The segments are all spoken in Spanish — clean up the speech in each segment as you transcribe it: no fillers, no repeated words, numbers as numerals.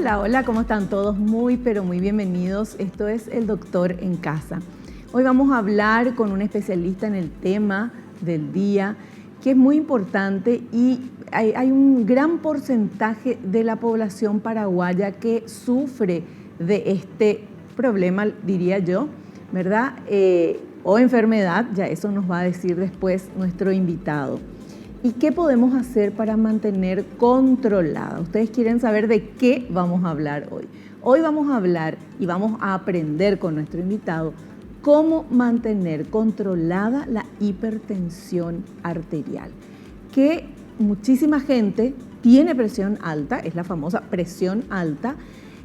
Hola, hola, ¿cómo están todos? Muy, pero muy bienvenidos. Esto es El Doctor en Casa. Hoy vamos a hablar con un especialista en el tema del día, que es muy importante y hay un gran porcentaje de la población paraguaya que sufre de este problema, diría yo, ¿verdad? O enfermedad, ya eso nos va a decir después nuestro invitado. ¿Y qué podemos hacer para mantener controlada? Ustedes quieren saber de qué vamos a hablar hoy. Hoy vamos a hablar y vamos a aprender con nuestro invitado cómo mantener controlada la hipertensión arterial. Que muchísima gente tiene presión alta, es la famosa presión alta,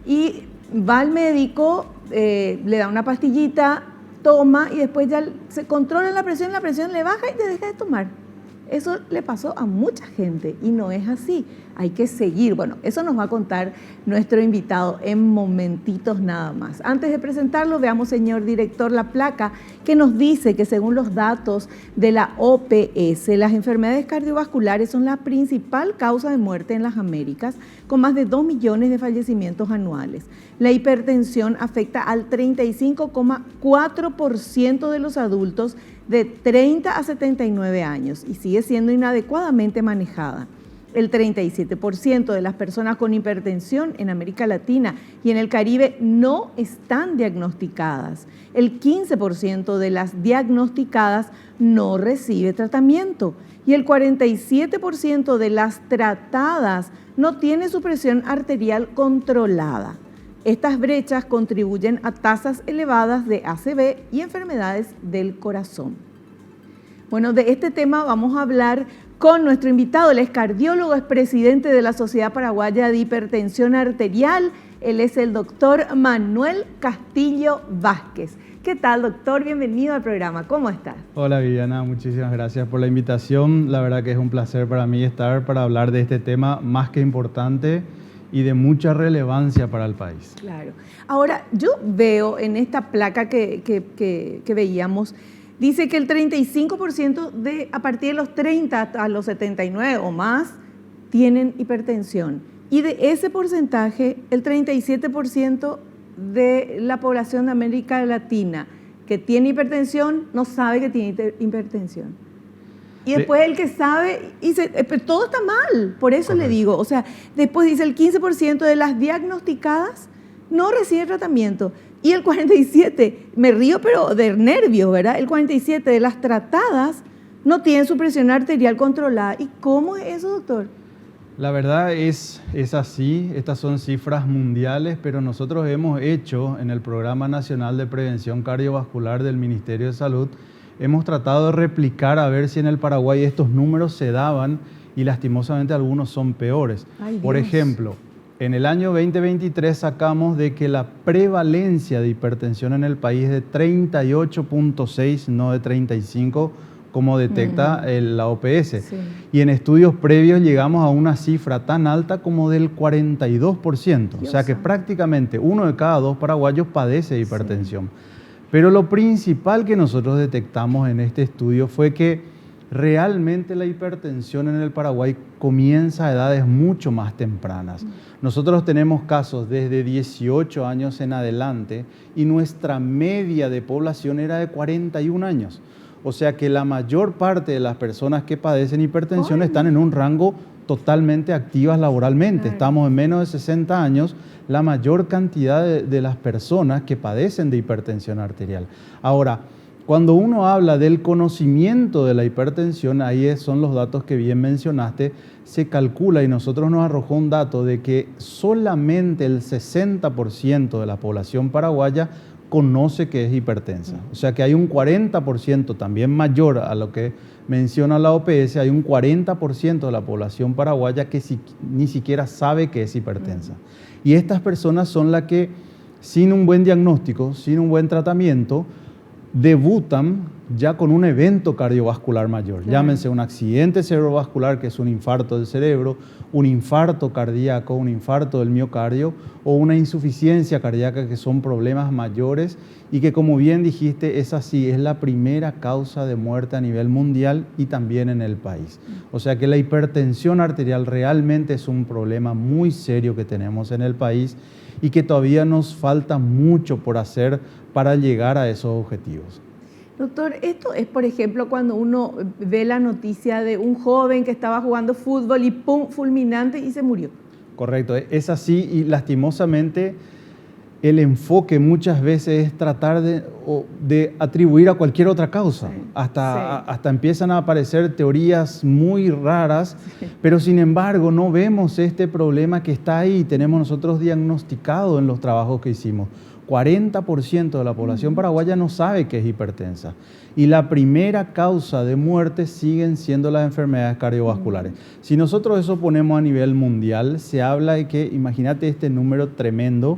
y va al médico, le da una pastillita, toma y después ya se controla la presión le baja y te deja de tomar. Eso le pasó a mucha gente y no es así. Hay que seguir. Bueno, eso nos va a contar nuestro invitado en momentitos nada más. Antes de presentarlo, veamos, señor director, la placa que nos dice que según los datos de la OPS, las enfermedades cardiovasculares son la principal causa de muerte en las Américas, con más de 2 millones de fallecimientos anuales. La hipertensión afecta al 35,4% de los adultos de 30 a 79 años y sigue siendo inadecuadamente manejada. El 37% de las personas con hipertensión en América Latina y en el Caribe no están diagnosticadas. El 15% de las diagnosticadas no recibe tratamiento y el 47% de las tratadas no tiene su presión arterial controlada. Estas brechas contribuyen a tasas elevadas de ACV y enfermedades del corazón. Bueno, de este tema vamos a hablar con nuestro invitado. Él es cardiólogo, es presidente de la Sociedad Paraguaya de Hipertensión Arterial. Él es el doctor Manuel Castillo Vázquez. ¿Qué tal, doctor? Bienvenido al programa. ¿Cómo estás? Hola, Viviana. Muchísimas gracias por la invitación. La verdad que es un placer para mí estar para hablar de este tema más que importante y de mucha relevancia para el país. Claro. Ahora, yo veo en esta placa que veíamos, dice que el 35% a partir de los 30 a los 79 o más tienen hipertensión. Y de ese porcentaje, el 37% de la población de América Latina que tiene hipertensión no sabe que tiene hipertensión. Y después el que sabe, todo está mal, por eso le digo, o sea, después dice el 15% de las diagnosticadas no recibe tratamiento y el 47%, me río pero de nervios, ¿verdad? El 47% de las tratadas no tienen su presión arterial controlada. ¿Y cómo es eso, doctor? La verdad es así, estas son cifras mundiales, pero nosotros hemos hecho en el Programa Nacional de Prevención Cardiovascular del Ministerio de Salud, hemos tratado de replicar a ver si en el Paraguay estos números se daban y lastimosamente algunos son peores. Por ejemplo, en el año 2023 sacamos de que la prevalencia de hipertensión en el país es de 38.6, no de 35, como detecta la OPS. Sí. Y en estudios previos llegamos a una cifra tan alta como del 42%. O sea que prácticamente 1 de cada 2 paraguayos padece hipertensión. Sí. Pero lo principal que nosotros detectamos en este estudio fue que realmente la hipertensión en el Paraguay comienza a edades mucho más tempranas. Nosotros tenemos casos desde 18 años en adelante y nuestra media de población era de 41 años. O sea que la mayor parte de las personas que padecen hipertensión están en un rango totalmente activas laboralmente. Claro. Estamos en menos de 60 años, la mayor cantidad de las personas que padecen de hipertensión arterial. Ahora, cuando uno habla del conocimiento de la hipertensión, ahí son los datos que bien mencionaste, se calcula y nosotros nos arrojó un dato de que solamente el 60% de la población paraguaya conoce que es hipertensa. O sea que hay un 40% también mayor a lo que menciona la OPS, hay un 40% de la población paraguaya que ni siquiera sabe que es hipertensa. Y estas personas son las que, sin un buen diagnóstico, sin un buen tratamiento, debutan ya con un evento cardiovascular mayor. Claro. Llámense un accidente cerebrovascular, que es un infarto del cerebro, un infarto cardíaco, un infarto del miocardio o una insuficiencia cardíaca, que son problemas mayores y que, como bien dijiste, es así, es la primera causa de muerte a nivel mundial y también en el país. O sea que la hipertensión arterial realmente es un problema muy serio que tenemos en el país y que todavía nos falta mucho por hacer para llegar a esos objetivos. Doctor, esto es, por ejemplo, cuando uno ve la noticia de un joven que estaba jugando fútbol y ¡pum!, fulminante y se murió. Correcto, es así y lastimosamente el enfoque muchas veces es tratar de atribuir a cualquier otra causa. Sí, hasta empiezan a aparecer teorías muy raras, sí, pero sin embargo no vemos este problema que está ahí, tenemos nosotros diagnosticado en los trabajos que hicimos. 40% de la población paraguaya no sabe que es hipertensa. Y la primera causa de muerte siguen siendo las enfermedades cardiovasculares. Si nosotros eso ponemos a nivel mundial, se habla de que, imagínate este número tremendo,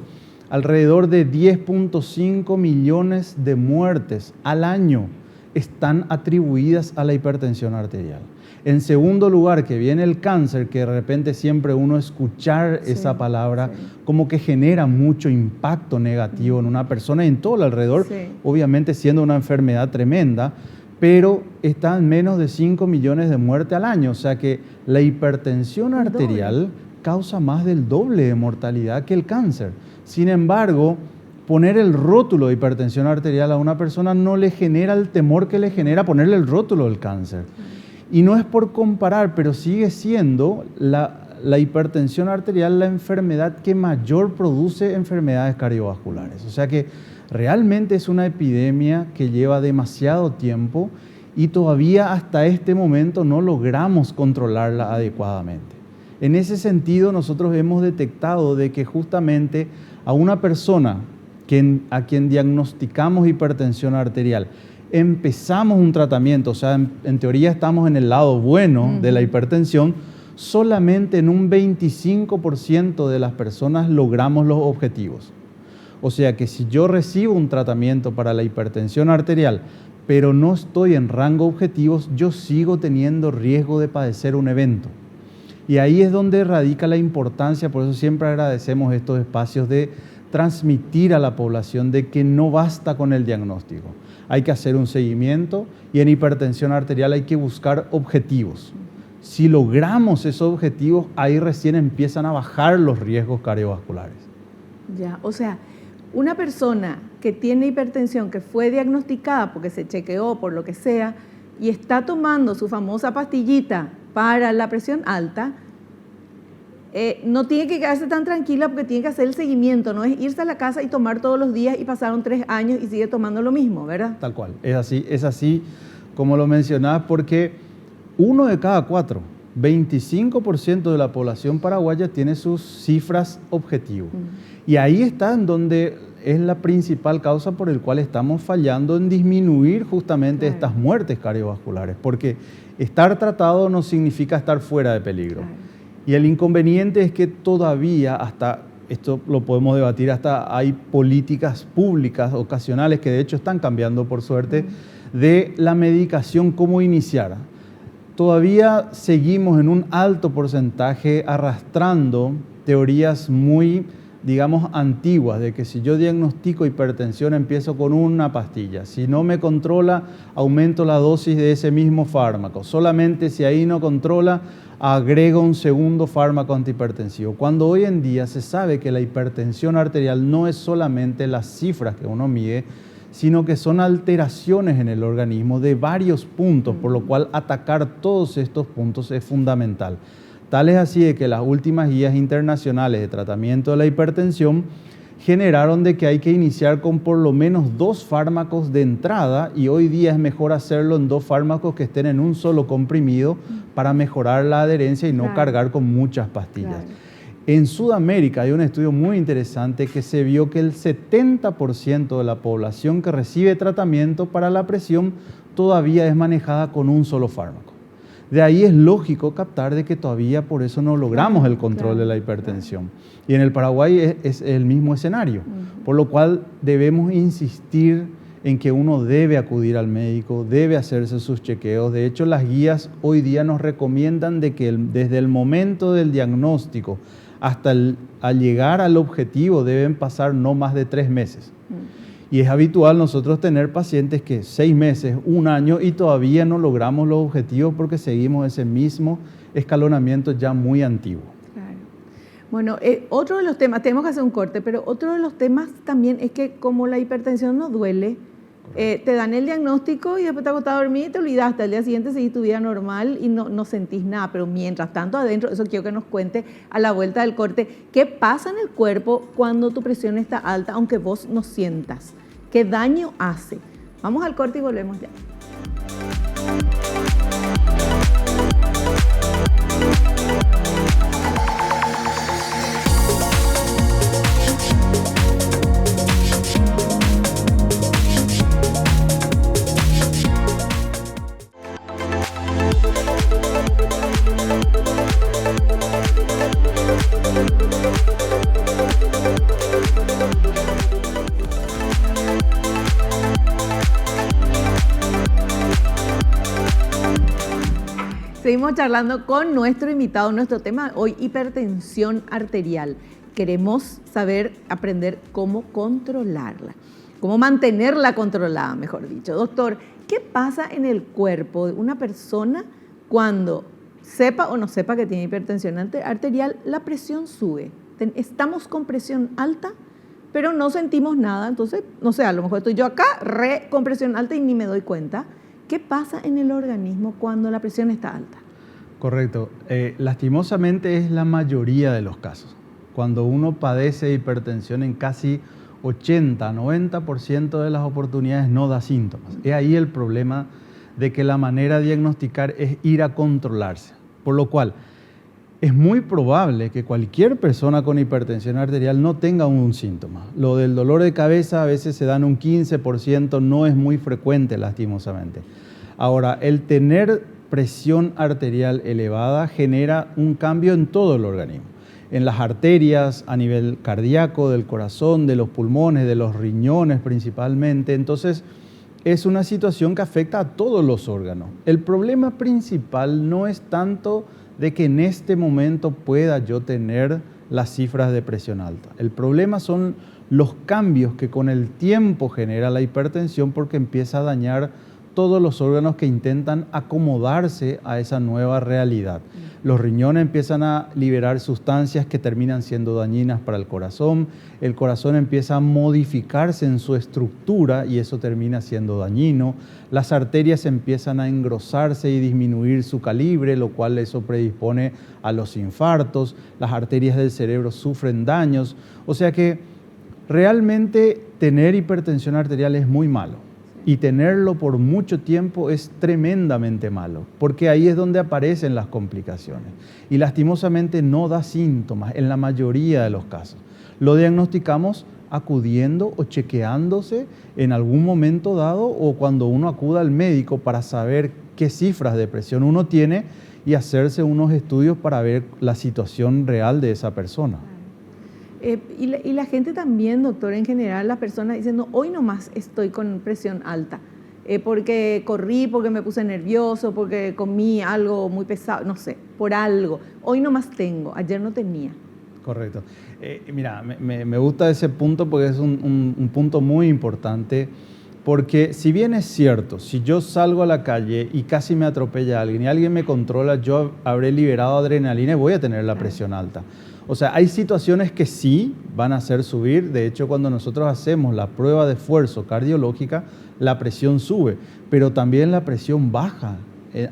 alrededor de 10.5 millones de muertes al año están atribuidas a la hipertensión arterial. En segundo lugar, que viene el cáncer, que de repente siempre uno escuchar esa palabra como que genera mucho impacto negativo en una persona y en todo el alrededor, obviamente siendo una enfermedad tremenda, pero está en menos de 5 millones de muertes al año. O sea que la hipertensión arterial causa más del doble de mortalidad que el cáncer. Sin embargo, poner el rótulo de hipertensión arterial a una persona no le genera el temor que le genera ponerle el rótulo del cáncer. Y no es por comparar, pero sigue siendo la hipertensión arterial la enfermedad que mayor produce enfermedades cardiovasculares. O sea que realmente es una epidemia que lleva demasiado tiempo y todavía hasta este momento no logramos controlarla adecuadamente. En ese sentido, nosotros hemos detectado de que justamente a una persona a quien diagnosticamos hipertensión arterial, empezamos un tratamiento, o sea, en teoría estamos en el lado bueno de la hipertensión, solamente en un 25% de las personas logramos los objetivos. O sea que si yo recibo un tratamiento para la hipertensión arterial, pero no estoy en rango objetivos, yo sigo teniendo riesgo de padecer un evento. Y ahí es donde radica la importancia, por eso siempre agradecemos estos espacios de transmitir a la población de que no basta con el diagnóstico. Hay que hacer un seguimiento y en hipertensión arterial hay que buscar objetivos. Si logramos esos objetivos, ahí recién empiezan a bajar los riesgos cardiovasculares. Ya, o sea, una persona que tiene hipertensión, que fue diagnosticada porque se chequeó por lo que sea y está tomando su famosa pastillita para la presión alta, no tiene que quedarse tan tranquila porque tiene que hacer el seguimiento, no es irse a la casa y tomar todos los días y pasaron 3 años y sigue tomando lo mismo, ¿verdad? Tal cual, es así como lo mencionabas, porque 1 de cada 4, 25% de la población paraguaya tiene sus cifras objetivos. Y ahí está en donde es la principal causa por el cual estamos fallando en disminuir justamente estas muertes cardiovasculares, porque estar tratado no significa estar fuera de peligro. Y el inconveniente es que todavía, hasta esto lo podemos debatir, hasta hay políticas públicas ocasionales que de hecho están cambiando por suerte, de la medicación, cómo iniciar. Todavía seguimos en un alto porcentaje arrastrando teorías muy, digamos, antiguas, de que si yo diagnostico hipertensión empiezo con una pastilla, si no me controla aumento la dosis de ese mismo fármaco, solamente si ahí no controla agrego un segundo fármaco antihipertensivo, cuando hoy en día se sabe que la hipertensión arterial no es solamente las cifras que uno mide, sino que son alteraciones en el organismo de varios puntos, por lo cual atacar todos estos puntos es fundamental. Tal es así de que las últimas guías internacionales de tratamiento de la hipertensión generaron de que hay que iniciar con por lo menos 2 fármacos de entrada y hoy día es mejor hacerlo en 2 fármacos que estén en un solo comprimido para mejorar la adherencia y no cargar con muchas pastillas. En Sudamérica hay un estudio muy interesante que se vio que el 70% de la población que recibe tratamiento para la presión todavía es manejada con un solo fármaco. De ahí es lógico captar de que todavía por eso no logramos el control de la hipertensión. Y en el Paraguay es el mismo escenario, por lo cual debemos insistir en que uno debe acudir al médico, debe hacerse sus chequeos. De hecho, las guías hoy día nos recomiendan de que desde el momento del diagnóstico hasta al llegar al objetivo deben pasar no más de 3 meses. Y es habitual nosotros tener pacientes que 6 meses, 1 año y todavía no logramos los objetivos porque seguimos ese mismo escalonamiento ya muy antiguo. Claro. Bueno, otro de los temas, tenemos que hacer un corte, pero otro de los temas también es que como la hipertensión no duele, te dan el diagnóstico y después te acostás a dormir y te olvidaste. Al día siguiente seguís tu vida normal y no sentís nada, pero mientras tanto adentro, eso quiero que nos cuente a la vuelta del corte, ¿qué pasa en el cuerpo cuando tu presión está alta, aunque vos no sientas? ¿Qué daño hace? Vamos al corte y volvemos ya. Seguimos charlando con nuestro invitado, nuestro tema hoy, hipertensión arterial. Queremos saber, aprender cómo controlarla, cómo mantenerla controlada, mejor dicho. Doctor, ¿qué pasa en el cuerpo de una persona cuando sepa o no sepa que tiene hipertensión arterial? La presión sube. Estamos con presión alta, pero no sentimos nada. Entonces, no sé, a lo mejor estoy yo acá con presión alta y ni me doy cuenta. ¿Qué pasa en el organismo cuando la presión está alta? Correcto. Lastimosamente es la mayoría de los casos. Cuando uno padece hipertensión en casi 80-90% de las oportunidades no da síntomas. Es ahí el problema de que la manera de diagnosticar es ir a controlarse. Por lo cual, es muy probable que cualquier persona con hipertensión arterial no tenga un síntoma. Lo del dolor de cabeza a veces se da en un 15%, no es muy frecuente lastimosamente. Ahora, el tener presión arterial elevada genera un cambio en todo el organismo. En las arterias, a nivel cardíaco, del corazón, de los pulmones, de los riñones principalmente. Entonces, es una situación que afecta a todos los órganos. El problema principal no es tanto de que en este momento pueda yo tener las cifras de presión alta. El problema son los cambios que con el tiempo genera la hipertensión porque empieza a dañar todos los órganos que intentan acomodarse a esa nueva realidad. Los riñones empiezan a liberar sustancias que terminan siendo dañinas para el corazón empieza a modificarse en su estructura y eso termina siendo dañino. Las arterias empiezan a engrosarse y disminuir su calibre, lo cual eso predispone a los infartos. Las arterias del cerebro sufren daños. O sea que realmente tener hipertensión arterial es muy malo. Y tenerlo por mucho tiempo es tremendamente malo, porque ahí es donde aparecen las complicaciones. Y lastimosamente no da síntomas en la mayoría de los casos. Lo diagnosticamos acudiendo o chequeándose en algún momento dado o cuando uno acuda al médico para saber qué cifras de presión uno tiene y hacerse unos estudios para ver la situación real de esa persona. Y la gente también, doctor, en general, las personas dicen, no, hoy nomás estoy con presión alta, porque corrí, porque me puse nervioso, porque comí algo muy pesado, no sé, por algo. Hoy nomás tengo, ayer no tenía. Correcto. Mira, me gusta ese punto porque es un punto muy importante, porque si bien es cierto, si yo salgo a la calle y casi me atropella alguien y alguien me controla, yo habré liberado adrenalina y voy a tener la presión alta. O sea, hay situaciones que sí van a hacer subir. De hecho, cuando nosotros hacemos la prueba de esfuerzo cardiológica, la presión sube, pero también la presión baja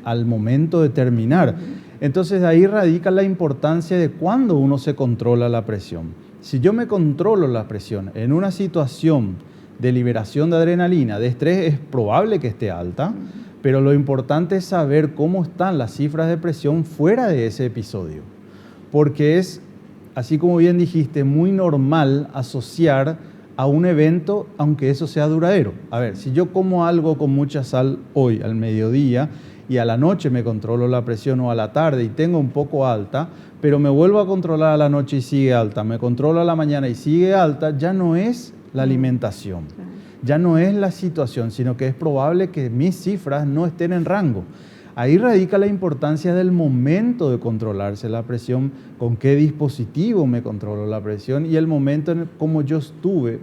al momento de terminar. Entonces, ahí radica la importancia de cuándo uno se controla la presión. Si yo me controlo la presión en una situación de liberación de adrenalina, de estrés, es probable que esté alta, pero lo importante es saber cómo están las cifras de presión fuera de ese episodio, porque es, así como bien dijiste, muy normal asociar a un evento, aunque eso sea duradero. A ver, si yo como algo con mucha sal hoy al mediodía y a la noche me controlo la presión o a la tarde y tengo un poco alta, pero me vuelvo a controlar a la noche y sigue alta, me controlo a la mañana y sigue alta, ya no es la alimentación. ya no es la situación, sino que es probable que mis cifras no estén en rango. Ahí radica la importancia del momento de controlarse la presión, con qué dispositivo me controlo la presión y el momento en cómo yo estuve.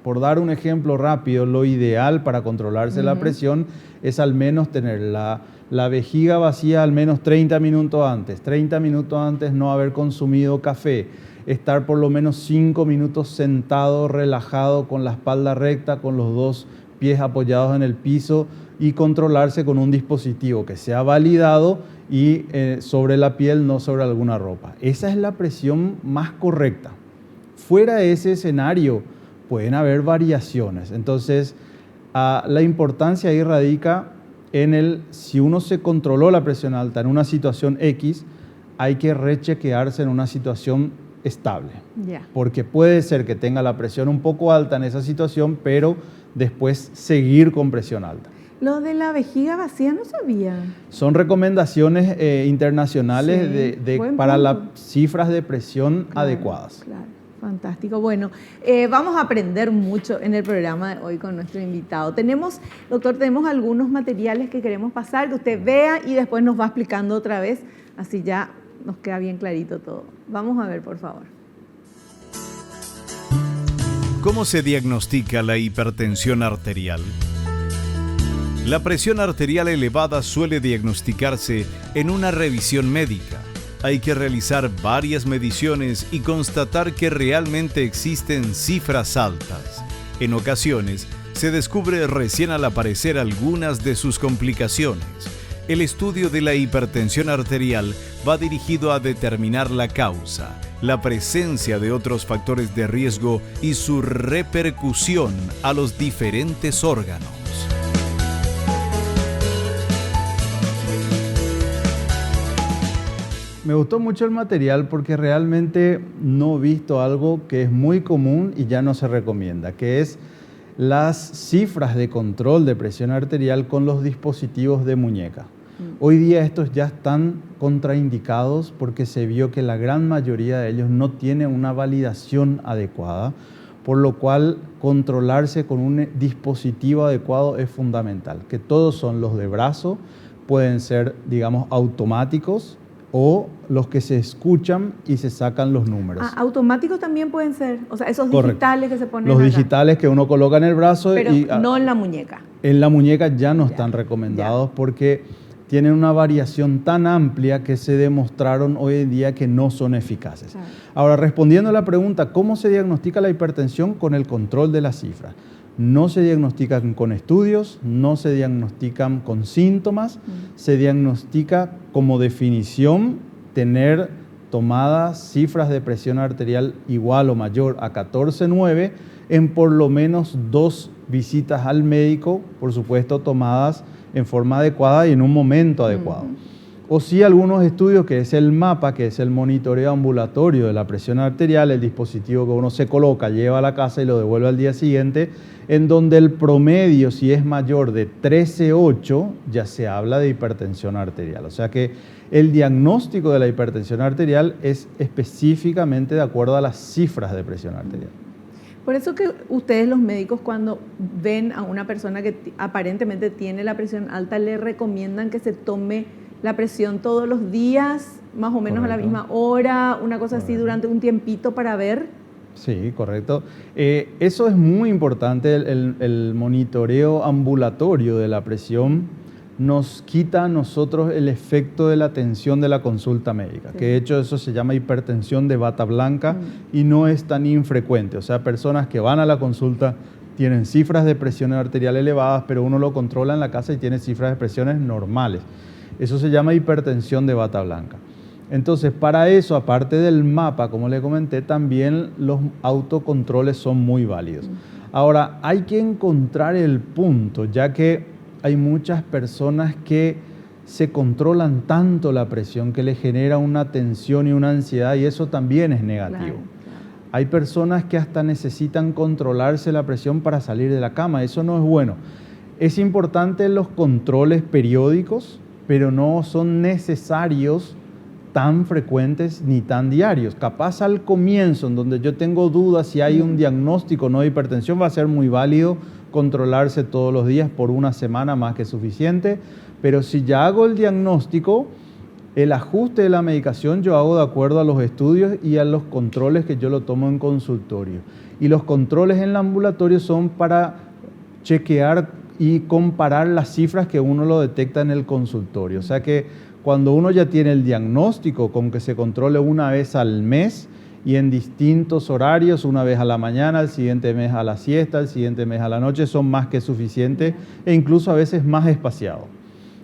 Por dar un ejemplo rápido, lo ideal para controlarse la presión es al menos tener la vejiga vacía al menos 30 minutos antes. 30 minutos antes no haber consumido café. Estar por lo menos 5 minutos sentado, relajado, con la espalda recta, con los dos pies apoyados en el piso y controlarse con un dispositivo que sea validado y sobre la piel, no sobre alguna ropa. Esa es la presión más correcta. Fuera de ese escenario pueden haber variaciones. Entonces, la importancia ahí radica en si uno se controló la presión alta en una situación X, hay que rechequearse en una situación estable. Porque puede ser que tenga la presión un poco alta en esa situación, pero después seguir con presión alta. Lo de la vejiga vacía no sabía. Son recomendaciones internacionales para las cifras de presión adecuadas. Claro, fantástico. Bueno, vamos a aprender mucho en el programa de hoy con nuestro invitado. Doctor, tenemos algunos materiales que queremos pasar, que usted vea y después nos va explicando otra vez, así ya nos queda bien clarito todo. Vamos a ver, por favor. ¿Cómo se diagnostica la hipertensión arterial? La presión arterial elevada suele diagnosticarse en una revisión médica. Hay que realizar varias mediciones y constatar que realmente existen cifras altas. En ocasiones, se descubre recién al aparecer algunas de sus complicaciones. El estudio de la hipertensión arterial va dirigido a determinar la causa, la presencia de otros factores de riesgo y su repercusión a los diferentes órganos. Me gustó mucho el material porque realmente no he visto algo que es muy común y ya no se recomienda, que es las cifras de control de presión arterial con los dispositivos de muñeca. Hoy día estos ya están contraindicados porque se vio que la gran mayoría de ellos no tienen una validación adecuada, por lo cual controlarse con un dispositivo adecuado es fundamental, que todos son los de brazo, pueden ser, digamos, automáticos, o los que se escuchan y se sacan los números. Automáticos también pueden ser, o sea, esos digitales que se ponen los acá. Digitales que uno coloca en el brazo. Pero no en la muñeca. En la muñeca ya no están recomendados porque tienen una variación tan amplia que se demostraron hoy en día que no son eficaces. Claro. Ahora, respondiendo a la pregunta, ¿cómo se diagnostica la hipertensión? Con el control de las cifras. No se diagnostican con estudios, no se diagnostican con síntomas, se diagnostica como definición tener tomadas cifras de presión arterial igual o mayor a 14,9 en por lo menos 2 visitas al médico, por supuesto tomadas en forma adecuada y en un momento adecuado. O sí algunos estudios que es el MAPA, que es el monitoreo ambulatorio de la presión arterial, el dispositivo que uno se coloca, lleva a la casa y lo devuelve al día siguiente, en donde el promedio, si es mayor de 13,8, ya se habla de hipertensión arterial. O sea que el diagnóstico de la hipertensión arterial es específicamente de acuerdo a las cifras de presión arterial. Por eso que ustedes los médicos cuando ven a una persona que aparentemente tiene la presión alta, le recomiendan que se tome la presión todos los días, más o menos. Correcto. A la misma hora, una cosa así durante un tiempito para ver. Sí, correcto. Eso es muy importante, el monitoreo ambulatorio de la presión nos quita a nosotros el efecto de la tensión de la consulta médica, sí. Que de hecho eso se llama hipertensión de bata blanca y no es tan infrecuente. O sea, personas que van a la consulta tienen cifras de presión arterial elevadas, pero uno lo controla en la casa y tiene cifras de presiones normales. Eso se llama hipertensión de bata blanca. Entonces, para eso, aparte del MAPA, como le comenté, también los autocontroles son muy válidos. Ahora, hay que encontrar el punto, ya que hay muchas personas que se controlan tanto la presión que les genera una tensión y una ansiedad, y eso también es negativo. Claro. Hay personas que hasta necesitan controlarse la presión para salir de la cama, eso no es bueno. Es importante los controles periódicos, pero no son necesarios tan frecuentes ni tan diarios. Capaz al comienzo, en donde yo tengo dudas si hay un diagnóstico o no de hipertensión, va a ser muy válido controlarse todos los días por una semana más que suficiente, pero si ya hago el diagnóstico, el ajuste de la medicación yo hago de acuerdo a los estudios y a los controles que yo lo tomo en consultorio. Y los controles en el ambulatorio son para chequear y comparar las cifras que uno lo detecta en el consultorio. O sea que cuando uno ya tiene el diagnóstico con que se controle una vez al mes y en distintos horarios, una vez a la mañana, el siguiente mes a la siesta, el siguiente mes a la noche, son más que suficientes e incluso a veces más espaciados.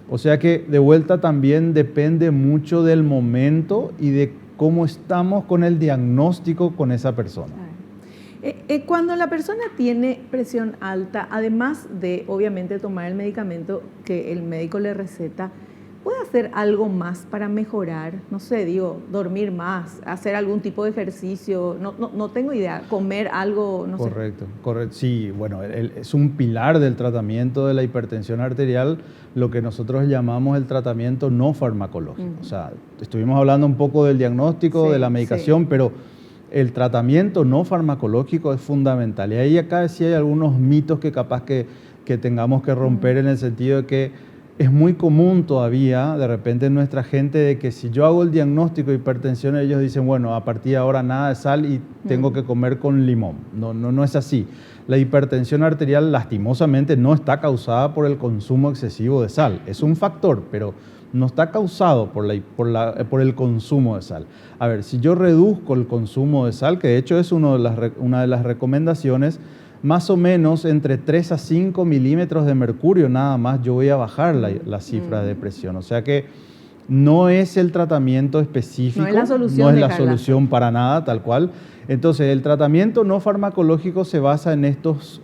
O sea que de vuelta también depende mucho del momento y de cómo estamos con el diagnóstico con esa persona. Cuando la persona tiene presión alta, además de obviamente tomar el medicamento que el médico le receta, ¿puede hacer algo más para mejorar? No sé, dormir más, hacer algún tipo de ejercicio, no tengo idea, comer algo, no sé. Correcto. Sí, bueno, es un pilar del tratamiento de la hipertensión arterial, lo que nosotros llamamos el tratamiento no farmacológico. O sea, estuvimos hablando un poco del diagnóstico, de la medicación, pero el tratamiento no farmacológico es fundamental. Y ahí acá sí hay algunos mitos que capaz que tengamos que romper en el sentido de que es muy común todavía, de repente en nuestra gente, de que si yo hago el diagnóstico de hipertensión, ellos dicen, bueno, a partir de ahora nada de sal y tengo que comer con limón. No es así. La hipertensión arterial, lastimosamente, no está causada por el consumo excesivo de sal. Es un factor, pero no está causado por el consumo de sal. A ver, si yo reduzco el consumo de sal, que de hecho es una de las recomendaciones, más o menos entre 3 a 5 milímetros de mercurio nada más yo voy a bajar la cifra de presión. O sea que no es el tratamiento específico, no es la solución para nada, tal cual. Entonces el tratamiento no farmacológico se basa en estos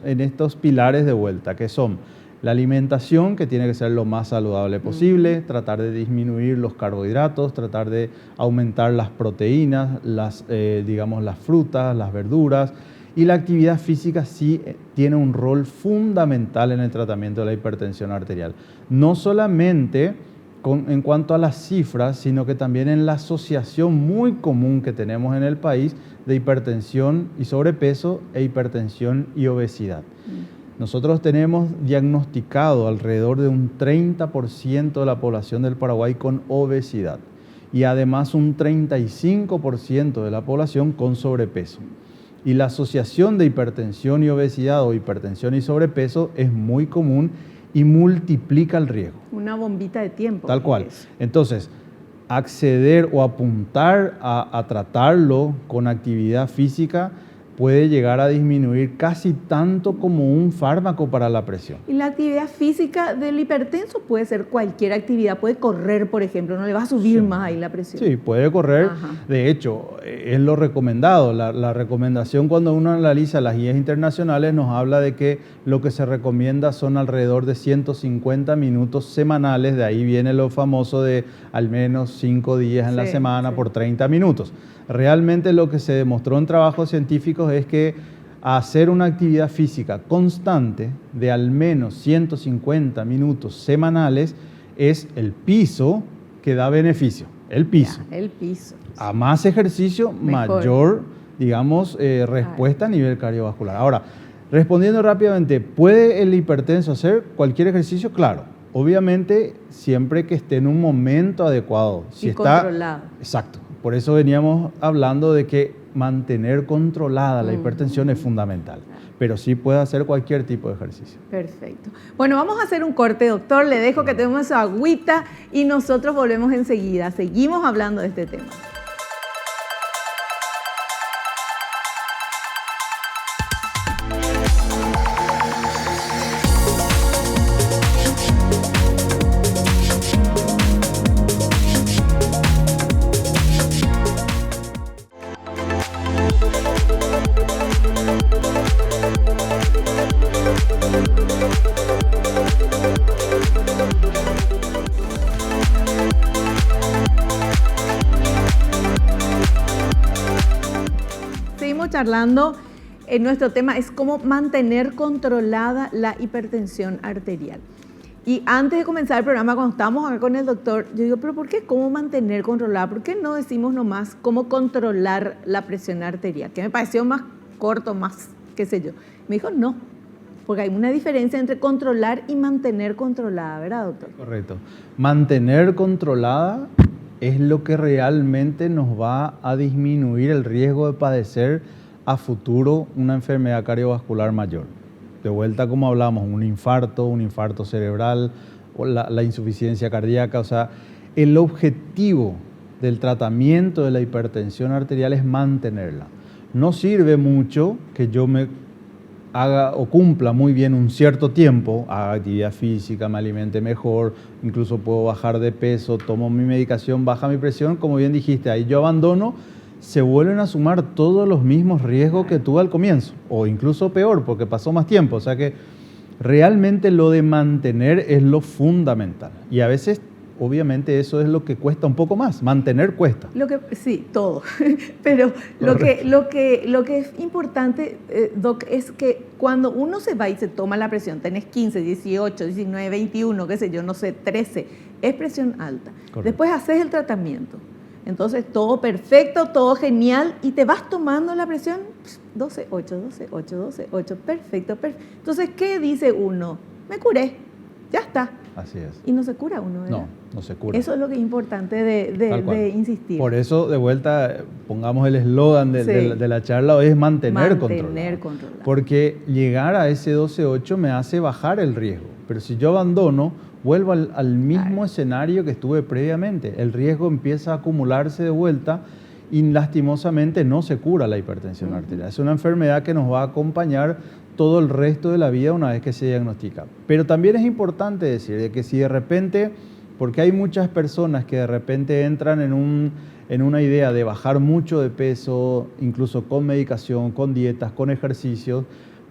pilares de vuelta, que son la alimentación, que tiene que ser lo más saludable posible, tratar de disminuir los carbohidratos, tratar de aumentar las proteínas, las frutas, las verduras. Y la actividad física sí tiene un rol fundamental en el tratamiento de la hipertensión arterial. No solamente en cuanto a las cifras, sino que también en la asociación muy común que tenemos en el país de hipertensión y sobrepeso e hipertensión y obesidad. Nosotros tenemos diagnosticado alrededor de un 30% de la población del Paraguay con obesidad y además un 35% de la población con sobrepeso. Y la asociación de hipertensión y obesidad o hipertensión y sobrepeso es muy común y multiplica el riesgo. Una bombita de tiempo. Tal cual. Entonces, acceder o apuntar a tratarlo con actividad física puede llegar a disminuir casi tanto como un fármaco para la presión. Y la actividad física del hipertenso puede ser cualquier actividad, puede correr, por ejemplo, no le va a subir más ahí la presión. Sí, puede correr. De hecho, es lo recomendado. La recomendación cuando uno analiza las guías internacionales nos habla de que lo que se recomienda son alrededor de 150 minutos semanales, de ahí viene lo famoso de al menos 5 días en la semana por 30 minutos. Realmente lo que se demostró en trabajos científicos es que hacer una actividad física constante de al menos 150 minutos semanales es el piso que da beneficio, el piso. El piso. A más ejercicio, mayor, respuesta a nivel cardiovascular. Ahora, respondiendo rápidamente, ¿puede el hipertenso hacer cualquier ejercicio? Claro. Obviamente, siempre que esté en un momento adecuado. Y controlado. Exacto. Por eso veníamos hablando de que mantener controlada la hipertensión es fundamental, pero sí puede hacer cualquier tipo de ejercicio. Perfecto. Bueno, vamos a hacer un corte, doctor. Le dejo que tomemos su agüita y nosotros volvemos enseguida. Seguimos hablando de este tema. Charlando, nuestro tema es cómo mantener controlada la hipertensión arterial. Y antes de comenzar el programa, cuando estábamos acá con el doctor, yo digo, ¿pero por qué cómo mantener controlada? ¿Por qué no decimos nomás cómo controlar la presión arterial? Que me pareció más corto, más qué sé yo. Me dijo, no, Porque hay una diferencia entre controlar y mantener controlada, ¿verdad, doctor? Correcto. Mantener controlada es lo que realmente nos va a disminuir el riesgo de padecer a futuro una enfermedad cardiovascular mayor. De vuelta, como hablamos, un infarto cerebral, o la insuficiencia cardíaca. O sea, el objetivo del tratamiento de la hipertensión arterial es mantenerla. No sirve mucho que yo me haga o cumpla muy bien un cierto tiempo, haga actividad física, me alimente mejor, incluso puedo bajar de peso, tomo mi medicación, baja mi presión, como bien dijiste, ahí yo abandono, se vuelven a sumar todos los mismos riesgos que tuve al comienzo, o incluso peor, porque pasó más tiempo. O sea que realmente lo de mantener es lo fundamental. Y a veces, obviamente, eso es lo que cuesta un poco más. Mantener cuesta. Sí, todo. Pero lo que es importante, Doc, es que cuando uno se va y se toma la presión, tenés 15, 18, 19, 21, qué sé yo, no sé, 13, es presión alta. Correcto. Después haces el tratamiento. Entonces, todo perfecto, todo genial, y te vas tomando la presión, 12, 8, 12, 8, 12, 8, perfecto, perfecto. Entonces, ¿qué dice uno? Me curé, ya está. Así es. Y no se cura uno, ¿verdad? No se cura. Eso es lo que es importante de insistir. Por eso, de vuelta, pongamos el eslogan de la charla hoy, es mantener controlado. Porque llegar a ese 12-8 me hace bajar el riesgo. Pero si yo abandono, vuelvo al mismo escenario que estuve previamente. El riesgo empieza a acumularse de vuelta y lastimosamente no se cura la hipertensión arterial. Es una enfermedad que nos va a acompañar todo el resto de la vida una vez que se diagnostica. Pero también es importante decir de que si de repente, porque hay muchas personas que de repente entran en una idea de bajar mucho de peso, incluso con medicación, con dietas, con ejercicios,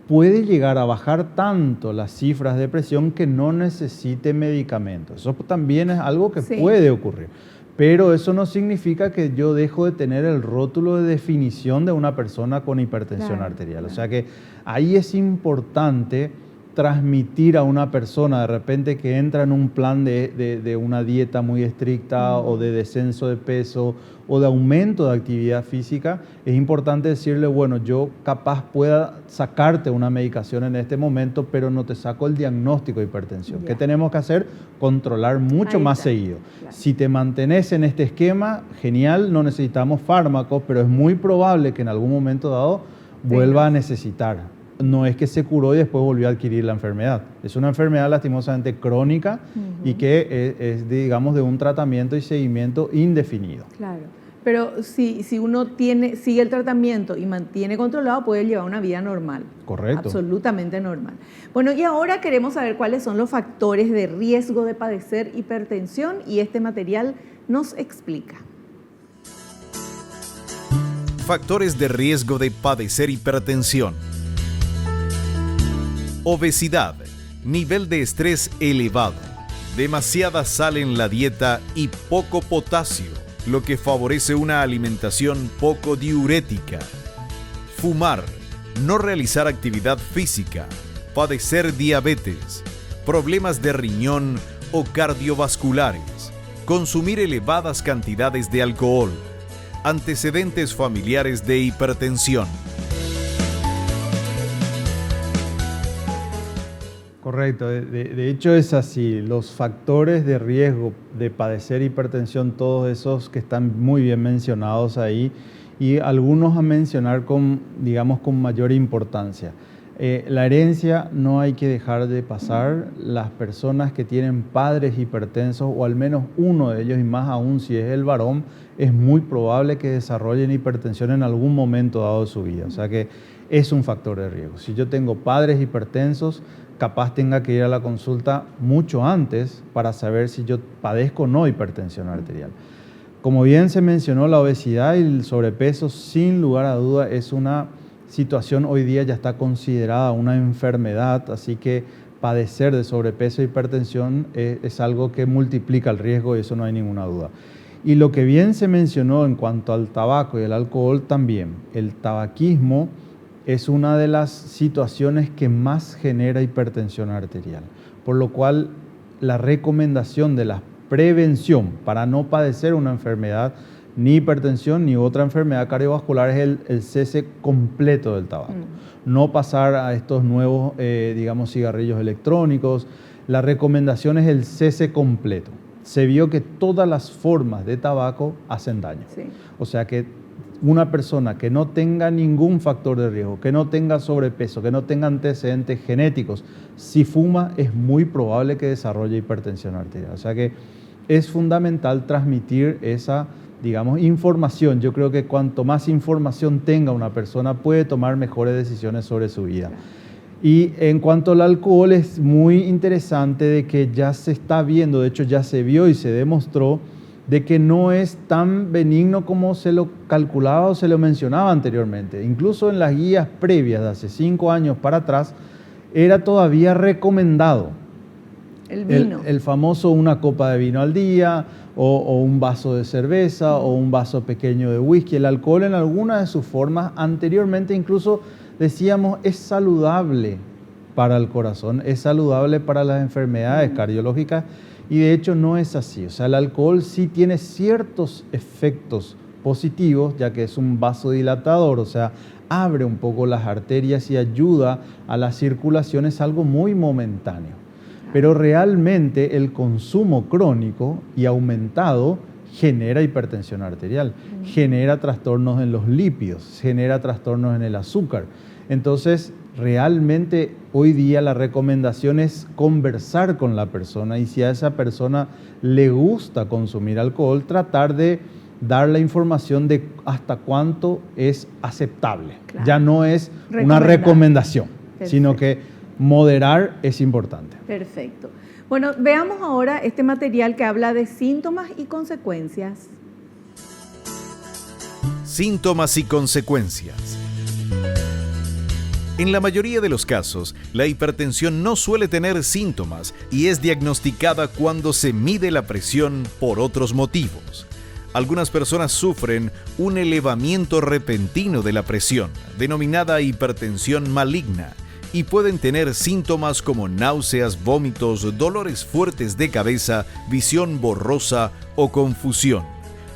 puede llegar a bajar tanto las cifras de presión que no necesite medicamentos. Eso también es algo que puede ocurrir. Pero eso no significa que yo dejo de tener el rótulo de definición de una persona con hipertensión arterial. O sea que ahí es importante transmitir a una persona de repente que entra en un plan de una dieta muy estricta o de descenso de peso o de aumento de actividad física, es importante decirle, bueno, yo capaz pueda sacarte una medicación en este momento, pero no te saco el diagnóstico de hipertensión. ¿Qué tenemos que hacer? Controlar mucho más seguido. Claro. Si te mantenés en este esquema, genial, no necesitamos fármacos, pero es muy probable que en algún momento dado vuelva a necesitar. No es que se curó y después volvió a adquirir la enfermedad. Es una enfermedad lastimosamente crónica y que es, digamos, de un tratamiento y seguimiento indefinido. Claro, pero si uno sigue el tratamiento y mantiene controlado, puede llevar una vida normal. Correcto. Absolutamente normal. Bueno, y ahora queremos saber cuáles son los factores de riesgo de padecer hipertensión y este material nos explica. Factores de riesgo de padecer hipertensión. Obesidad, nivel de estrés elevado, demasiada sal en la dieta y poco potasio, lo que favorece una alimentación poco diurética. Fumar, no realizar actividad física, padecer diabetes, problemas de riñón o cardiovasculares, consumir elevadas cantidades de alcohol, antecedentes familiares de hipertensión. Correcto, de hecho es así. Los factores de riesgo de padecer hipertensión, todos esos que están muy bien mencionados ahí, y algunos a mencionar con mayor importancia. La herencia no hay que dejar de pasar. Las personas que tienen padres hipertensos, o al menos uno de ellos, y más aún si es el varón, es muy probable que desarrollen hipertensión en algún momento dado de su vida. O sea que es un factor de riesgo. Si yo tengo padres hipertensos, capaz tenga que ir a la consulta mucho antes para saber si yo padezco o no hipertensión arterial. Como bien se mencionó, la obesidad y el sobrepeso, sin lugar a duda, es una situación hoy día ya está considerada una enfermedad, así que padecer de sobrepeso e hipertensión es algo que multiplica el riesgo y eso no hay ninguna duda. Y lo que bien se mencionó en cuanto al tabaco y el alcohol también, el tabaquismo es una de las situaciones que más genera hipertensión arterial, por lo cual la recomendación de la prevención para no padecer una enfermedad ni hipertensión ni otra enfermedad cardiovascular, es el cese completo del tabaco. No pasar a estos nuevos, cigarrillos electrónicos. La recomendación es el cese completo. Se vio que todas las formas de tabaco hacen daño. Sí. O sea que una persona que no tenga ningún factor de riesgo, que no tenga sobrepeso, que no tenga antecedentes genéticos, si fuma es muy probable que desarrolle hipertensión arterial. O sea que es fundamental transmitir esa, información. Yo creo que cuanto más información tenga una persona, puede tomar mejores decisiones sobre su vida. Y en cuanto al alcohol, es muy interesante de que ya se está viendo, de hecho ya se vio y se demostró de que no es tan benigno como se lo calculaba o se lo mencionaba anteriormente. Incluso en las guías previas de hace 5 años para atrás, era todavía recomendado el vino. El famoso una copa de vino al día, o un vaso de cerveza, o un vaso pequeño de whisky. El alcohol en alguna de sus formas, anteriormente incluso decíamos, es saludable para el corazón, es saludable para las enfermedades cardiológicas, y de hecho no es así. O sea, el alcohol sí tiene ciertos efectos positivos, ya que es un vasodilatador, o sea, abre un poco las arterias y ayuda a la circulación, es algo muy momentáneo. Pero realmente el consumo crónico y aumentado genera hipertensión arterial, genera trastornos en los lípidos, genera trastornos en el azúcar. Entonces, realmente hoy día la recomendación es conversar con la persona, y si a esa persona le gusta consumir alcohol, tratar de dar la información de hasta cuánto es aceptable. Claro. Ya no es una recomendación, sino que moderar es importante. Perfecto. Bueno, veamos ahora este material que habla de síntomas y consecuencias. Síntomas y consecuencias. En la mayoría de los casos, la hipertensión no suele tener síntomas y es diagnosticada cuando se mide la presión por otros motivos. Algunas personas sufren un elevamiento repentino de la presión, denominada hipertensión maligna, y pueden tener síntomas como náuseas, vómitos, dolores fuertes de cabeza, visión borrosa o confusión.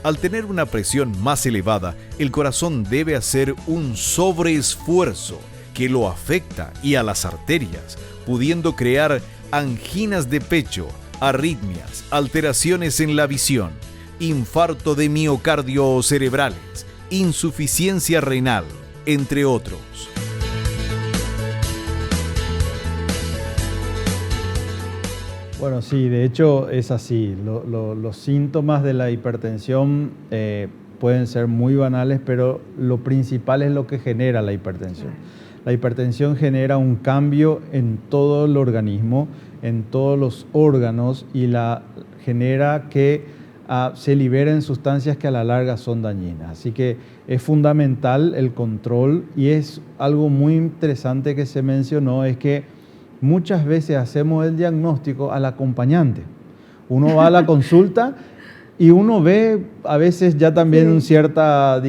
Al tener una presión más elevada, el corazón debe hacer un sobreesfuerzo que lo afecta y a las arterias, pudiendo crear anginas de pecho, arritmias, alteraciones en la visión, infarto de miocardio o cerebrales, insuficiencia renal, entre otros. Bueno, sí, de hecho es así. Los síntomas de la hipertensión pueden ser muy banales, pero lo principal es lo que genera la hipertensión. La hipertensión genera un cambio en todo el organismo, en todos los órganos, y genera que se liberen sustancias que a la larga son dañinas. Así que es fundamental el control, y es algo muy interesante que se mencionó, es que muchas veces hacemos el diagnóstico al acompañante. Uno va a la consulta y uno ve a veces ya también cierta,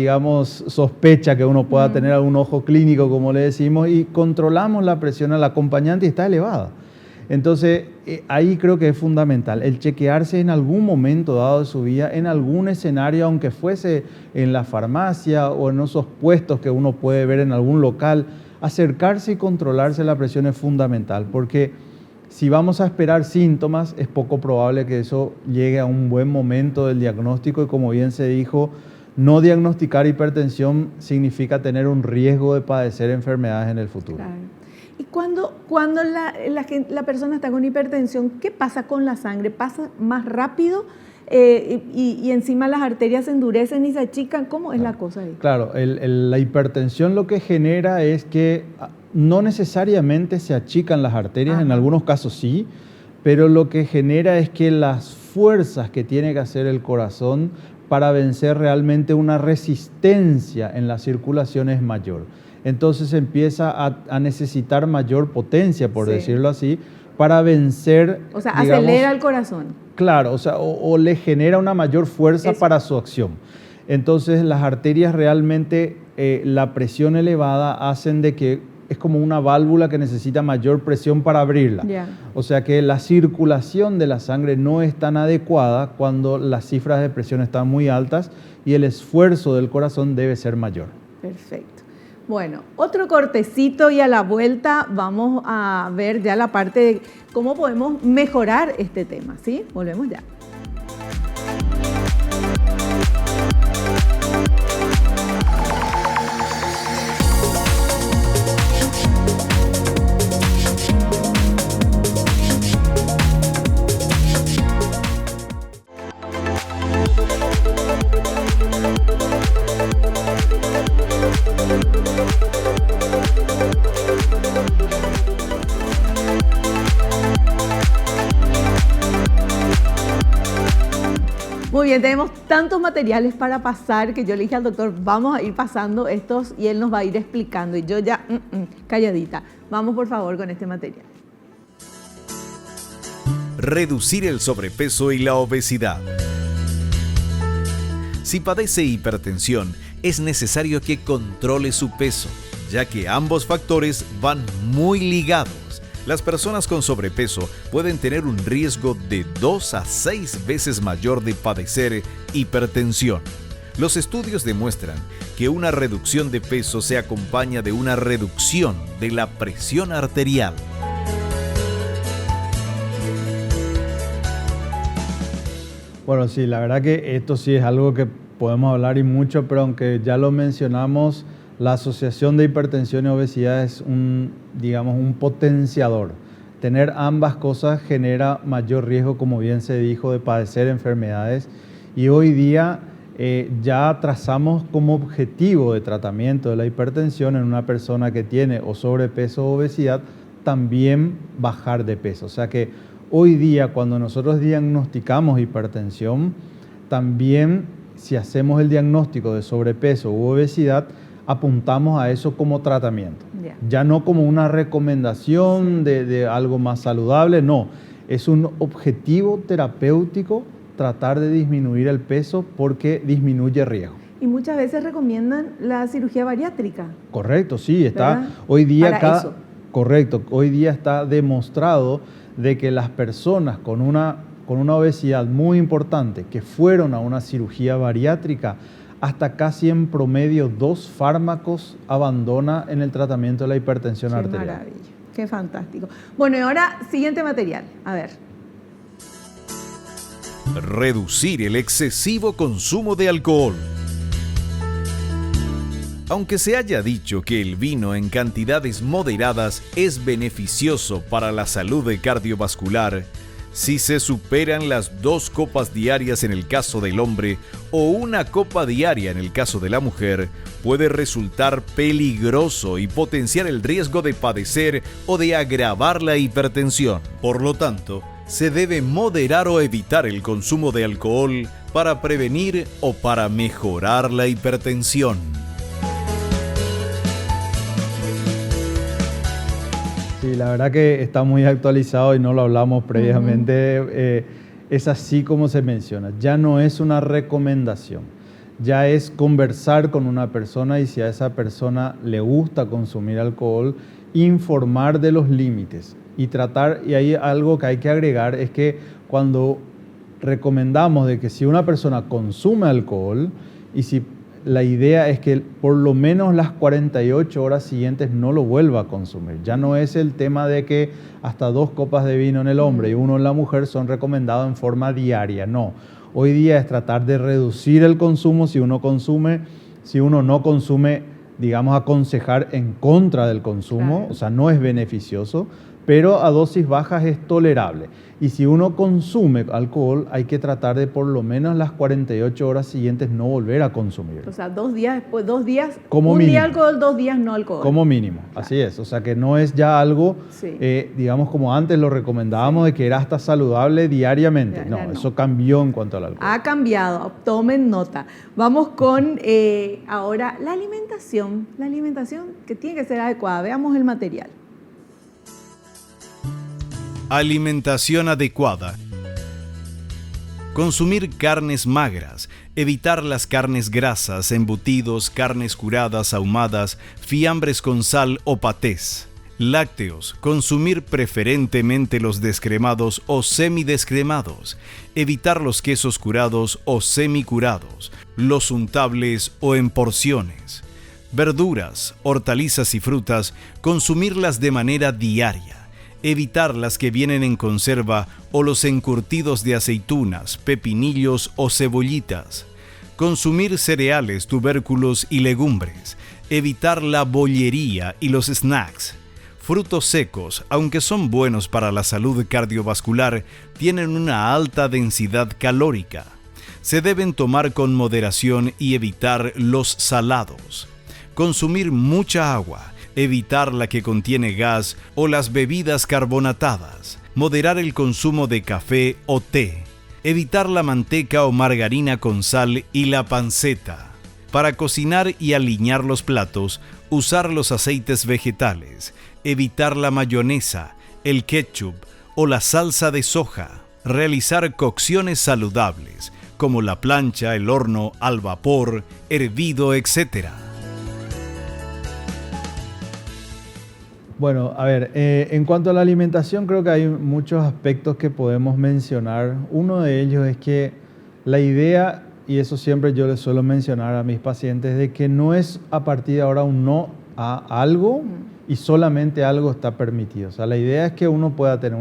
sospecha que uno pueda tener algún ojo clínico, como le decimos, y controlamos la presión al acompañante y está elevada. Entonces, ahí creo que es fundamental el chequearse en algún momento dado de su vida, en algún escenario, aunque fuese en la farmacia o en esos puestos que uno puede ver en algún local. Acercarse y controlarse la presión es fundamental, porque si vamos a esperar síntomas, es poco probable que eso llegue a un buen momento del diagnóstico, y como bien se dijo, no diagnosticar hipertensión significa tener un riesgo de padecer enfermedades en el futuro. Claro. Y cuando la persona está con hipertensión, ¿qué pasa con la sangre? ¿Pasa más rápido? Y encima las arterias se endurecen y se achican. ¿Cómo es la cosa ahí? Claro, la hipertensión lo que genera es que no necesariamente se achican las arterias, en algunos casos sí, pero lo que genera es que las fuerzas que tiene que hacer el corazón para vencer realmente una resistencia en la circulación es mayor. Entonces empieza a necesitar mayor potencia, por decirlo así, para vencer. O sea, acelera el corazón. Claro, o sea, o le genera una mayor fuerza para su acción. Entonces las arterias realmente, la presión elevada hacen de que es como una válvula que necesita mayor presión para abrirla. O sea que la circulación de la sangre no es tan adecuada cuando las cifras de presión están muy altas y el esfuerzo del corazón debe ser mayor. Perfecto. Bueno, otro cortecito y a la vuelta vamos a ver ya la parte de cómo podemos mejorar este tema, ¿sí? Volvemos ya. Muy bien, tenemos tantos materiales para pasar que yo le dije al doctor, vamos a ir pasando estos y él nos va a ir explicando. Y yo ya, calladita. Vamos por favor con este material. Reducir el sobrepeso y la obesidad. Si padece hipertensión, es necesario que controle su peso, ya que ambos factores van muy ligados. Las personas con sobrepeso pueden tener un riesgo de 2 a 6 veces mayor de padecer hipertensión. Los estudios demuestran que una reducción de peso se acompaña de una reducción de la presión arterial. Bueno, sí, la verdad que esto sí es algo que podemos hablar y mucho, pero aunque ya lo mencionamos, la asociación de hipertensión y obesidad es un potenciador. Tener ambas cosas genera mayor riesgo, como bien se dijo, de padecer enfermedades. Y hoy día ya trazamos como objetivo de tratamiento de la hipertensión en una persona que tiene o sobrepeso o obesidad, también bajar de peso. O sea que hoy día cuando nosotros diagnosticamos hipertensión, también si hacemos el diagnóstico de sobrepeso u obesidad, apuntamos a eso como tratamiento. Ya no como una recomendación de algo más saludable, no. Es un objetivo terapéutico tratar de disminuir el peso porque disminuye riesgo. Y muchas veces recomiendan la cirugía bariátrica. Correcto, sí, está ¿verdad? Hoy día Para eso. Correcto, hoy día está demostrado de que las personas con una obesidad muy importante que fueron a una cirugía bariátrica, hasta casi en promedio 2 fármacos abandona en el tratamiento de la hipertensión arterial. Qué maravilla, qué fantástico. Bueno, y ahora, siguiente material. A ver. Reducir el excesivo consumo de alcohol. Aunque se haya dicho que el vino en cantidades moderadas es beneficioso para la salud cardiovascular, si se superan las 2 copas diarias en el caso del hombre o 1 copa diaria en el caso de la mujer, puede resultar peligroso y potenciar el riesgo de padecer o de agravar la hipertensión. Por lo tanto, se debe moderar o evitar el consumo de alcohol para prevenir o para mejorar la hipertensión. Sí, la verdad que está muy actualizado y no lo hablamos previamente. Es así como se menciona. Ya no es una recomendación. Ya es conversar con una persona y si a esa persona le gusta consumir alcohol, informar de los límites y tratar. Y ahí algo que hay que agregar es que cuando recomendamos de que si una persona consume alcohol y si la idea es que por lo menos las 48 horas siguientes no lo vuelva a consumir. Ya no es el tema de que hasta 2 copas de vino en el hombre y 1 en la mujer son recomendados en forma diaria. No. Hoy día es tratar de reducir el consumo si uno no consume, digamos, aconsejar en contra del consumo, claro. O sea, no es beneficioso, pero a dosis bajas es tolerable. Y si uno consume alcohol, hay que tratar de por lo menos las 48 horas siguientes no volver a consumir. O sea, 2 días después, 2 días, como un mínimo. día alcohol, 2 días no alcohol. Como mínimo, claro. Así es. O sea, que no es ya algo, sí. Digamos, como antes lo recomendábamos, de que era hasta saludable diariamente. No, eso cambió en cuanto al alcohol. Ha cambiado, tomen nota. Vamos con ahora la alimentación. La alimentación que tiene que ser adecuada. Veamos el material. Alimentación adecuada. Consumir carnes magras, evitar las carnes grasas, embutidos, carnes curadas, ahumadas, fiambres con sal o patés. Lácteos, consumir preferentemente los descremados o semidescremados, evitar los quesos curados o semicurados, los untables o en porciones. Verduras, hortalizas y frutas, consumirlas de manera diaria. Evitar las que vienen en conserva o los encurtidos de aceitunas, pepinillos o cebollitas. Consumir cereales, tubérculos y legumbres. Evitar la bollería y los snacks. Frutos secos, aunque son buenos para la salud cardiovascular, tienen una alta densidad calórica. Se deben tomar con moderación y evitar los salados. Consumir mucha agua. Evitar la que contiene gas o las bebidas carbonatadas, moderar el consumo de café o té, evitar la manteca o margarina con sal y la panceta. Para cocinar y aliñar los platos, usar los aceites vegetales, evitar la mayonesa, el ketchup o la salsa de soja, realizar cocciones saludables, como la plancha, el horno, al vapor, hervido, etc. Bueno, a ver, en cuanto a la alimentación, creo que hay muchos aspectos que podemos mencionar. Uno de ellos es que la idea, y eso siempre yo les suelo mencionar a mis pacientes, de que no es a partir de ahora un no a algo y solamente algo está permitido. O sea, la idea es que uno pueda tener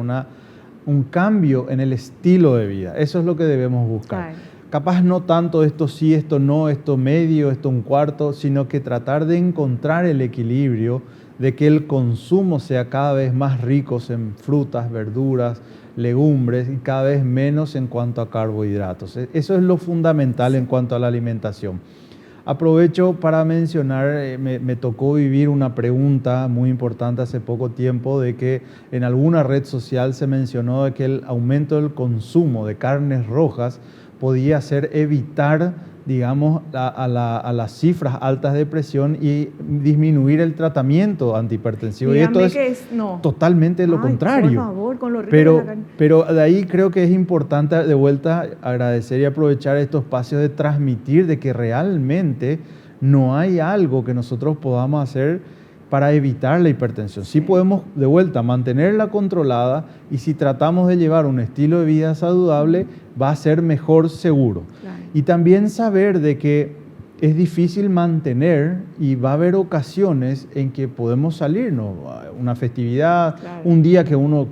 un cambio en el estilo de vida. Eso es lo que debemos buscar. Claro. Capaz no tanto esto sí, esto no, esto medio, esto un cuarto, sino que tratar de encontrar el equilibrio de que el consumo sea cada vez más rico en frutas, verduras, legumbres y cada vez menos en cuanto a carbohidratos. Eso es lo fundamental en cuanto a la alimentación. Aprovecho para mencionar, me tocó vivir una pregunta muy importante hace poco tiempo de que en alguna red social se mencionó de que el aumento del consumo de carnes rojas podía ser evitar, digamos, a las cifras altas de presión y disminuir el tratamiento antihipertensivo. Dígame, y esto es totalmente lo contrario. Por favor, con lo rico de la carne. Pero de ahí creo que es importante de vuelta agradecer y aprovechar estos espacios de transmitir de que realmente no hay algo que nosotros podamos hacer para evitar la hipertensión. Sí podemos de vuelta mantenerla controlada y si tratamos de llevar un estilo de vida saludable va a ser mejor seguro. Claro. Y también saber de que es difícil mantener y va a haber ocasiones en que podemos salirnos, una festividad, claro, un día que uno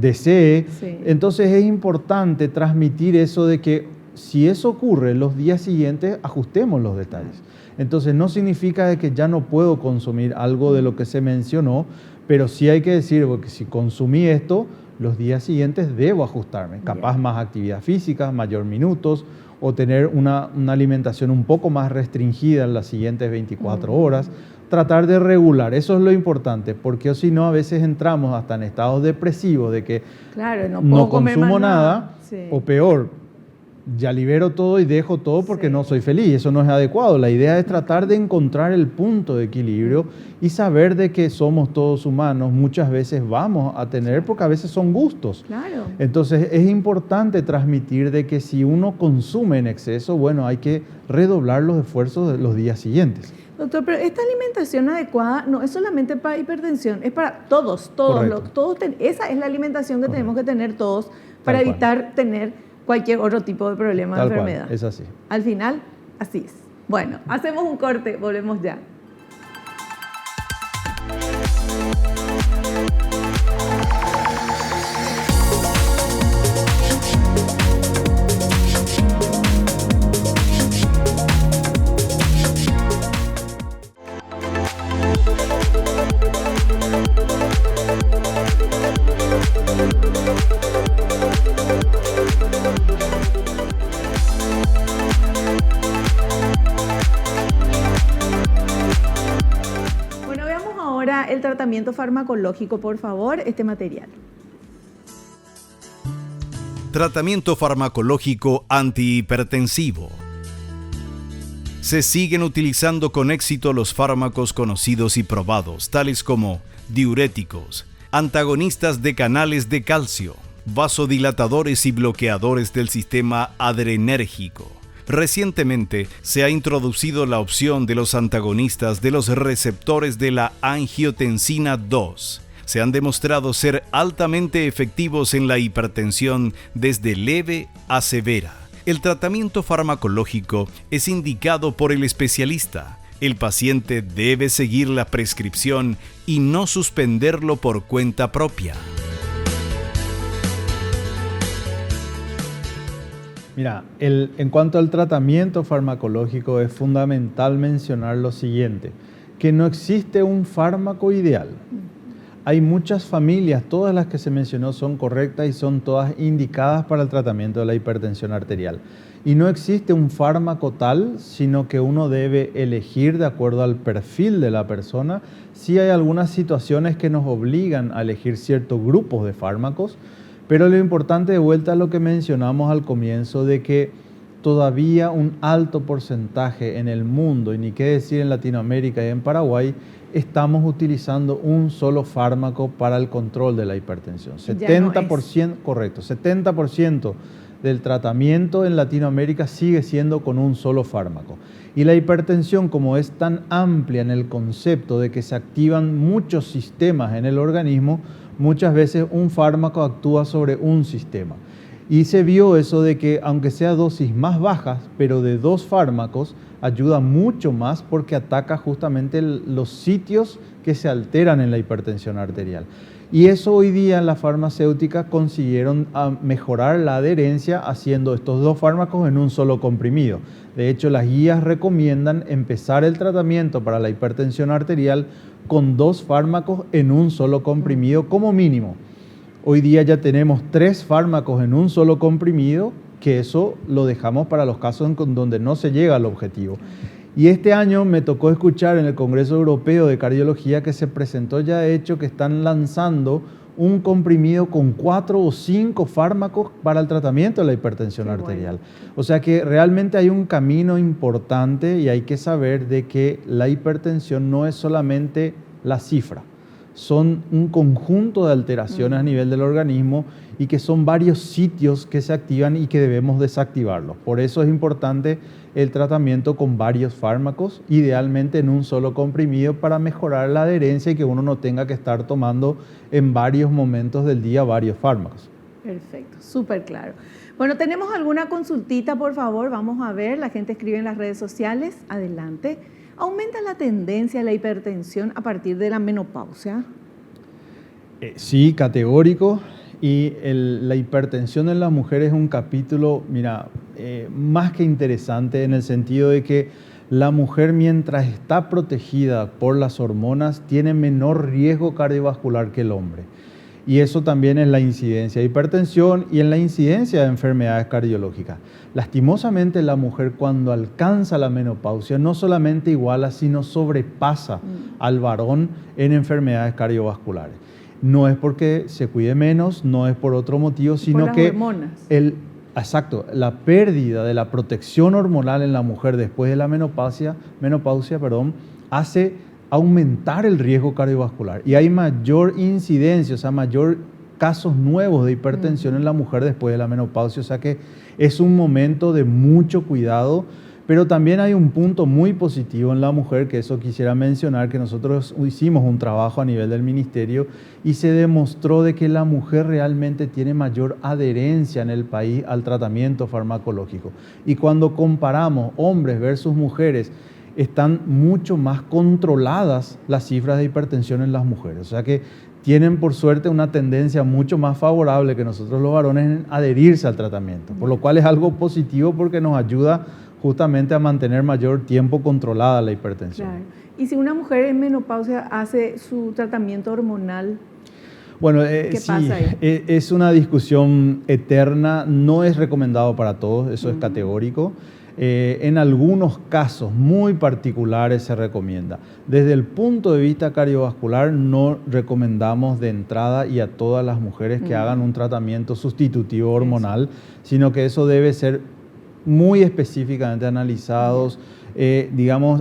desee. Sí. Entonces es importante transmitir eso de que si eso ocurre, los días siguientes ajustemos los detalles. Entonces no significa de que ya no puedo consumir algo de lo que se mencionó, pero sí hay que decir que si consumí esto, los días siguientes debo ajustarme. Capaz más actividad física, mayor minutos, o tener una alimentación un poco más restringida en las siguientes 24 horas. Tratar de regular, eso es lo importante, porque si no a veces entramos hasta en estados depresivos de que claro, no consumo nada, sí, o peor, ya libero todo y dejo todo porque sí, no soy feliz. Eso no es adecuado. La idea es tratar de encontrar el punto de equilibrio y saber de que somos todos humanos. Muchas veces vamos a tener, porque a veces son gustos. claro. Entonces es importante transmitir de que si uno consume en exceso, bueno, hay que redoblar los esfuerzos de los días siguientes. Doctor, pero esta alimentación adecuada no es solamente para hipertensión, es para todos. Esa es la alimentación que tenemos que tener todos para evitar tener cualquier otro tipo de problema o enfermedad. Es así. Al final, así es. Bueno, hacemos un corte, volvemos ya. El tratamiento farmacológico, por favor, este material. Tratamiento farmacológico antihipertensivo. Se siguen utilizando con éxito los fármacos conocidos y probados, tales como diuréticos, antagonistas de canales de calcio, vasodilatadores y bloqueadores del sistema adrenérgico. Recientemente se ha introducido la opción de los antagonistas de los receptores de la angiotensina 2. Se han demostrado ser altamente efectivos en la hipertensión desde leve a severa. El tratamiento farmacológico es indicado por el especialista. El paciente debe seguir la prescripción y no suspenderlo por cuenta propia. Mira, en cuanto al tratamiento farmacológico es fundamental mencionar lo siguiente, que no existe un fármaco ideal. Hay muchas familias, todas las que se mencionó son correctas y son todas indicadas para el tratamiento de la hipertensión arterial. Y no existe un fármaco tal, sino que uno debe elegir de acuerdo al perfil de la persona. Sí hay algunas situaciones que nos obligan a elegir ciertos grupos de fármacos, pero lo importante de vuelta es lo que mencionamos al comienzo, de que todavía un alto porcentaje en el mundo, y ni qué decir en Latinoamérica y en Paraguay, estamos utilizando un solo fármaco para el control de la hipertensión. 70%, correcto, 70% del tratamiento en Latinoamérica sigue siendo con un solo fármaco. Y la hipertensión, como es tan amplia en el concepto de que se activan muchos sistemas en el organismo, muchas veces un fármaco actúa sobre un sistema. Y se vio eso de que aunque sea dosis más bajas, pero de dos fármacos, ayuda mucho más porque ataca justamente los sitios que se alteran en la hipertensión arterial. Y eso hoy día las farmacéuticas consiguieron mejorar la adherencia haciendo estos dos fármacos en un solo comprimido. De hecho, las guías recomiendan empezar el tratamiento para la hipertensión arterial con dos fármacos en un solo comprimido como mínimo. Hoy día ya tenemos 3 fármacos en un solo comprimido, que eso lo dejamos para los casos en donde no se llega al objetivo. Y este año me tocó escuchar en el Congreso Europeo de Cardiología que se presentó ya de hecho que están lanzando un comprimido con 4 o 5 fármacos para el tratamiento de la hipertensión arterial. O sea que realmente hay un camino importante y hay que saber de que la hipertensión no es solamente la cifra, son un conjunto de alteraciones a nivel del organismo y que son varios sitios que se activan y que debemos desactivarlos. Por eso es importante el tratamiento con varios fármacos, idealmente en un solo comprimido para mejorar la adherencia y que uno no tenga que estar tomando en varios momentos del día varios fármacos. Perfecto, súper claro. Bueno, ¿tenemos alguna consultita, por favor? Vamos a ver, la gente escribe en las redes sociales. Adelante. ¿Aumenta la tendencia a la hipertensión a partir de la menopausia? Sí, categórico. Y la hipertensión en las mujeres es un capítulo, mira, más que interesante en el sentido de que la mujer, mientras está protegida por las hormonas, tiene menor riesgo cardiovascular que el hombre. Y eso también es la incidencia de hipertensión y en la incidencia de enfermedades cardiológicas. Lastimosamente, la mujer cuando alcanza la menopausia no solamente iguala, sino sobrepasa al varón en enfermedades cardiovasculares. No es porque se cuide menos, no es por otro motivo, sino que la pérdida de la protección hormonal en la mujer después de la menopausia, hace aumentar el riesgo cardiovascular y hay mayor incidencia, o sea, mayor casos nuevos de hipertensión en la mujer después de la menopausia, o sea que es un momento de mucho cuidado, pero también hay un punto muy positivo en la mujer, que eso quisiera mencionar, que nosotros hicimos un trabajo a nivel del ministerio y se demostró de que la mujer realmente tiene mayor adherencia en el país al tratamiento farmacológico. Y cuando comparamos hombres versus mujeres, están mucho más controladas las cifras de hipertensión en las mujeres. O sea que tienen por suerte una tendencia mucho más favorable que nosotros los varones en adherirse al tratamiento, por lo cual es algo positivo porque nos ayuda justamente a mantener mayor tiempo controlada la hipertensión. Claro. Y si una mujer en menopausia hace su tratamiento hormonal, bueno, ¿qué pasa ahí? Es una discusión eterna, no es recomendado para todos, eso es categórico. En algunos casos muy particulares se recomienda. Desde el punto de vista cardiovascular no recomendamos de entrada y a todas las mujeres que hagan un tratamiento sustitutivo hormonal, sino que eso debe ser muy específicamente analizados,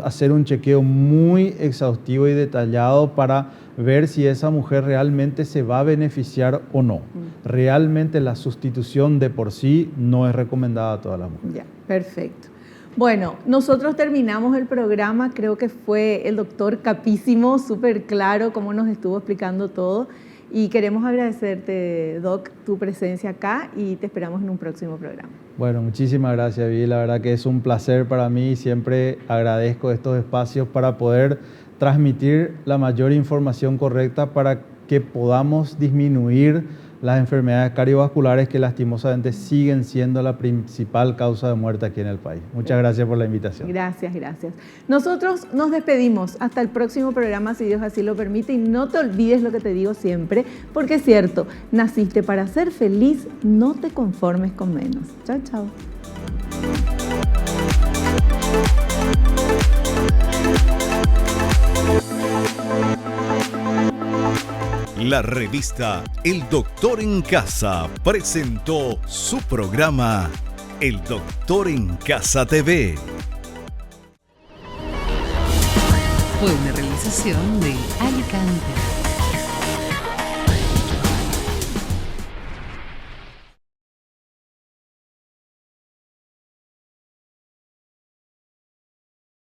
hacer un chequeo muy exhaustivo y detallado para ver si esa mujer realmente se va a beneficiar o no. Realmente la sustitución de por sí no es recomendada a todas las mujeres. Ya, perfecto. Bueno, nosotros terminamos el programa, creo que fue el doctor capísimo, súper claro cómo nos estuvo explicando todo y queremos agradecerte, Doc, tu presencia acá y te esperamos en un próximo programa. Bueno, muchísimas gracias, Vi. La verdad que es un placer para mí y siempre agradezco estos espacios para poder transmitir la mayor información correcta para que podamos disminuir las enfermedades cardiovasculares que lastimosamente siguen siendo la principal causa de muerte aquí en el país. Muchas gracias por la invitación. Gracias, gracias. Nosotros nos despedimos hasta el próximo programa, si Dios así lo permite, y no te olvides lo que te digo siempre, porque es cierto, naciste para ser feliz, no te conformes con menos. Chao, chao. La revista El Doctor en Casa presentó su programa El Doctor en Casa TV. Fue una realización de Alicante.